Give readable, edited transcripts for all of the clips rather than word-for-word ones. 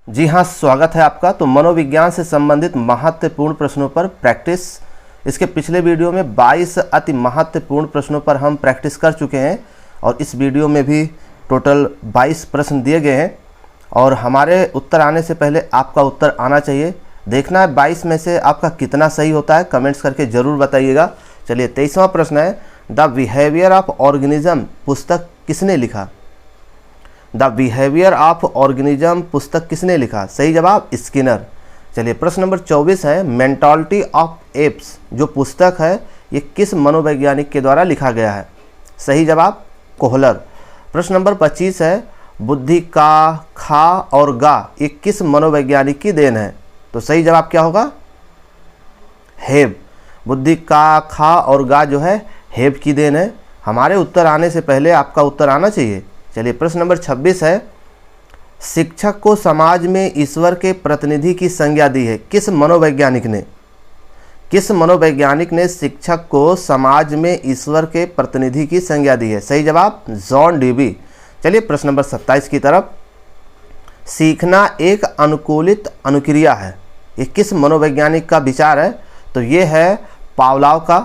जी हाँ, स्वागत है आपका। तो मनोविज्ञान से संबंधित महत्वपूर्ण प्रश्नों पर प्रैक्टिस। इसके पिछले वीडियो में 22 अति महत्वपूर्ण प्रश्नों पर हम प्रैक्टिस कर चुके हैं और इस वीडियो में भी टोटल 22 प्रश्न दिए गए हैं और हमारे उत्तर आने से पहले आपका उत्तर आना चाहिए। देखना है 22 में से आपका कितना सही होता है, कमेंट्स करके ज़रूर बताइएगा। चलिए 23वां प्रश्न है, द बिहेवियर ऑफ ऑर्गेनिज्म पुस्तक किसने लिखा? द बिहेवियर ऑफ ऑर्गेनिज्म पुस्तक किसने लिखा? सही जवाब स्किनर। चलिए प्रश्न नंबर 24 है, मेंटालिटी ऑफ एप्स जो पुस्तक है ये किस मनोवैज्ञानिक के द्वारा लिखा गया है? सही जवाब कोहलर। प्रश्न नंबर 25 है, बुद्धि का, खा और गा ये किस मनोवैज्ञानिक की देन है? तो सही जवाब क्या होगा? हेब। बुद्धि का, खा और गा जो है हेब की देन है। हमारे उत्तर आने से पहले आपका उत्तर आना चाहिए। चलिए प्रश्न नंबर 26 है, शिक्षक को समाज में ईश्वर के प्रतिनिधि की संज्ञा दी है किस मनोवैज्ञानिक ने? किस मनोवैज्ञानिक ने शिक्षक को समाज में ईश्वर के प्रतिनिधि की संज्ञा दी है? सही जवाब जॉन डीवी। चलिए प्रश्न नंबर 27 की तरफ, सीखना एक अनुकूलित अनुक्रिया है ये किस मनोवैज्ञानिक का विचार है? तो ये है पावलाव का।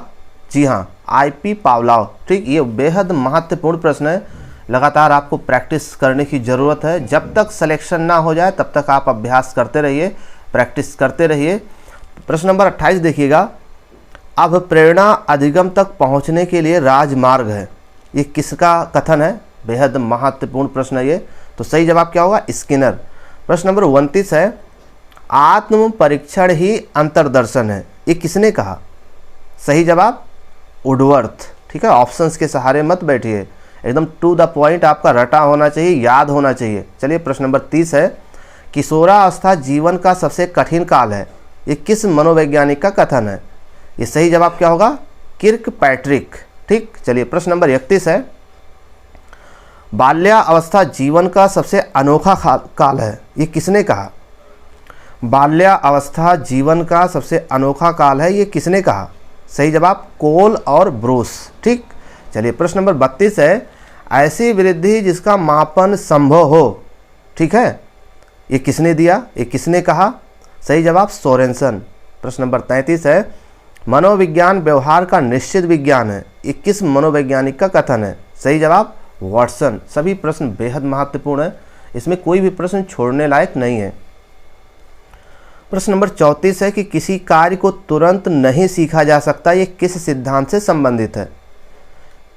जी हाँ, आईपी पावलाव। ठीक, ये बेहद महत्वपूर्ण प्रश्न है। लगातार आपको प्रैक्टिस करने की ज़रूरत है। जब तक सिलेक्शन ना हो जाए तब तक आप अभ्यास करते रहिए, प्रैक्टिस करते रहिए। प्रश्न नंबर 28 देखिएगा, अब प्रेरणा अधिगम तक पहुंचने के लिए राजमार्ग है ये किसका कथन है? बेहद महत्वपूर्ण प्रश्न है ये। तो सही जवाब क्या होगा? स्किनर। प्रश्न नंबर 29 है, आत्म परीक्षण ही अंतर्दर्शन है ये किसने कहा? सही जवाब वुडवर्थ। ठीक है, ऑप्शंस के सहारे मत बैठिए, एकदम टू द पॉइंट आपका रटा होना चाहिए, याद होना चाहिए। चलिए प्रश्न नंबर 30 है, किशोरावस्था जीवन का सबसे कठिन काल है ये किस मनोवैज्ञानिक का कथन है? ये सही जवाब क्या होगा? किर्कपैट्रिक। ठीक, चलिए प्रश्न नंबर 31 है, बाल्यावस्था जीवन का सबसे अनोखा काल है ये किसने कहा? बाल्यावस्था जीवन का सबसे अनोखा काल है ये किसने कहा? सही जवाब कोल और ब्रूस। ठीक, चलिए प्रश्न नंबर 32 है, ऐसी वृद्धि जिसका मापन संभव हो, ठीक है, ये किसने दिया? ये किसने कहा? सही जवाब सोरेनसन। प्रश्न नंबर 33 है, मनोविज्ञान व्यवहार का निश्चित विज्ञान है ये किस मनोवैज्ञानिक का कथन है? सही जवाब वाटसन। सभी प्रश्न बेहद महत्वपूर्ण है, इसमें कोई भी प्रश्न छोड़ने लायक नहीं है। प्रश्न नंबर 34 है कि किसी कार्य को तुरंत नहीं सीखा जा सकता ये किस सिद्धांत से संबंधित है?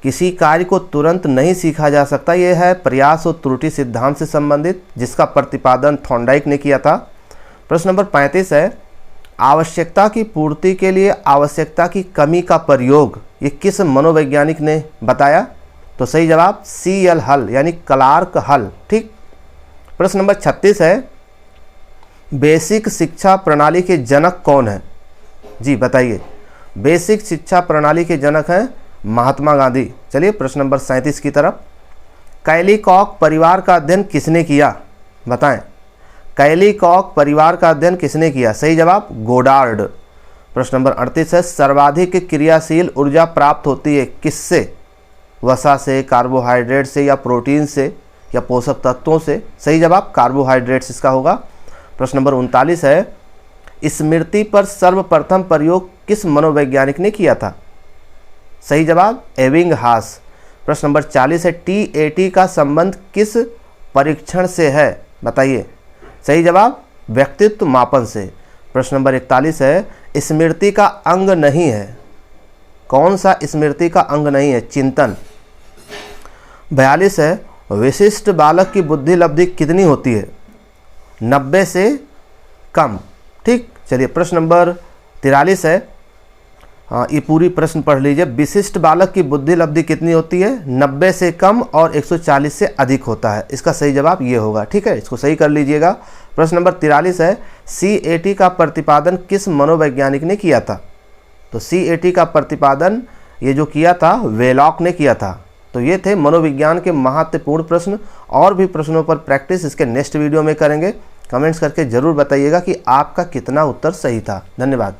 किसी कार्य को तुरंत नहीं सीखा जा सकता यह है प्रयास और त्रुटि सिद्धांत से संबंधित, जिसका प्रतिपादन थॉर्नडाइक ने किया था। प्रश्न नंबर 35 है, आवश्यकता की पूर्ति के लिए आवश्यकता की कमी का प्रयोग ये किस मनोवैज्ञानिक ने बताया? तो सही जवाब CL हल यानी क्लार्क हल। ठीक, प्रश्न नंबर 36 है, बेसिक शिक्षा प्रणाली के जनक कौन है? जी बताइए। बेसिक शिक्षा प्रणाली के जनक हैं महात्मा गांधी। चलिए प्रश्न नंबर 37 की तरफ, कैलीकॉक परिवार का अध्ययन किसने किया? बताएं। कैलीकॉक परिवार का अध्ययन किसने किया? सही जवाब गोडार्ड। प्रश्न नंबर 38 है, सर्वाधिक क्रियाशील ऊर्जा प्राप्त होती है किससे? वसा से, कार्बोहाइड्रेट से या प्रोटीन से या पोषक तत्वों से? सही जवाब कार्बोहाइड्रेट्स इसका होगा। प्रश्न नंबर 39 है, स्मृति पर सर्वप्रथम प्रयोग किस मनोवैज्ञानिक ने किया था? सही जवाब एबिंगहास। प्रश्न नंबर 40 है, TAT का संबंध किस परीक्षण से है? बताइए। सही जवाब व्यक्तित्व मापन से। प्रश्न नंबर 41 है, स्मृति का अंग नहीं है, कौन सा स्मृति का अंग नहीं है? चिंतन। 42 है, विशिष्ट बालक की बुद्धि लब्धि कितनी होती है? 90 से कम। ठीक, चलिए प्रश्न नंबर 43 है, हाँ ये पूरी प्रश्न पढ़ लीजिए। विशिष्ट बालक की बुद्धि लब्धि कितनी होती है? 90 से कम और 140 से अधिक होता है। इसका सही जवाब ये होगा। ठीक है, इसको सही कर लीजिएगा। प्रश्न नंबर 43 है, CAT का प्रतिपादन किस मनोवैज्ञानिक ने किया था? तो CAT का प्रतिपादन ये जो किया था वेलॉक ने किया था। तो ये थे मनोविज्ञान के महत्वपूर्ण प्रश्न। और भी प्रश्नों पर प्रैक्टिस इसके नेक्स्ट वीडियो में करेंगे। कमेंट्स करके ज़रूर बताइएगा कि आपका कितना उत्तर सही था। धन्यवाद।